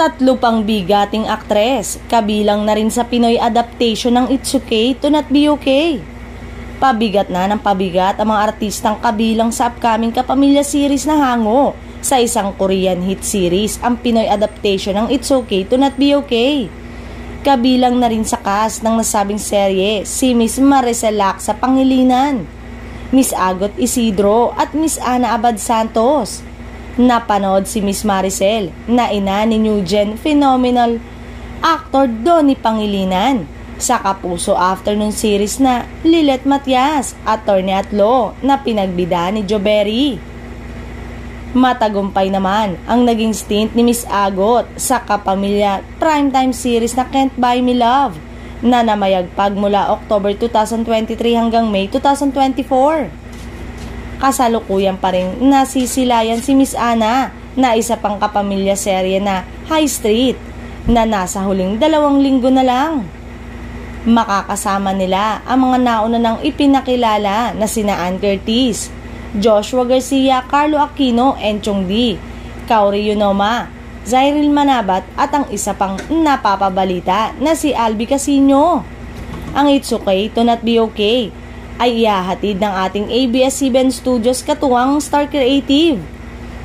Tatlo pang bigating aktres, kabilang na rin sa Pinoy adaptation ng It's Okay to Not Be Okay. Pabigat na ng pabigat ang mga artistang kabilang sa upcoming kapamilya series na hango sa isang Korean hit series, ang Pinoy adaptation ng It's Okay to Not Be Okay. Kabilang na rin sa cast ng nasabing serye si Miss Maricel Lacsa Pangilinan, Miss Agot Isidro at Miss Ana Abad Santos. Napanood si Miss Maricel na ina ni New Gen phenomenal actor Donnie Pangilinan sa Kapuso Afternoon series na Lilet Matias, attorney at law na pinagbida ni Joberry. Matagumpay naman ang naging stint ni Miss Agot sa kapamilya primetime series na Can't Buy Me Love na namayagpag mula October 2023 hanggang May 2024. Kasalukuyan pa rin nasisilayan si Miss Ana na isa pang kapamilya serye na High Street na nasa huling 2 linggo na lang. Makakasama nila ang mga nauna nang ipinakilala na sina Ann Curtis, Joshua Garcia, Carlo Aquino, Enchong D, Kaori Yunoma, Zyril Manabat at ang isa pang napapabalita na si Albi Casino. Ang It's Okay to Not Be Okay ay ihahatid ng ating ABS-CBN Studios katuwang Star Creative.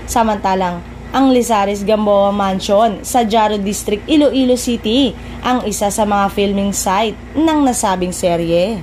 Samantalang ang Lizares Gamboa Mansion sa Jaro District, Iloilo City ang isa sa mga filming site ng nasabing serye.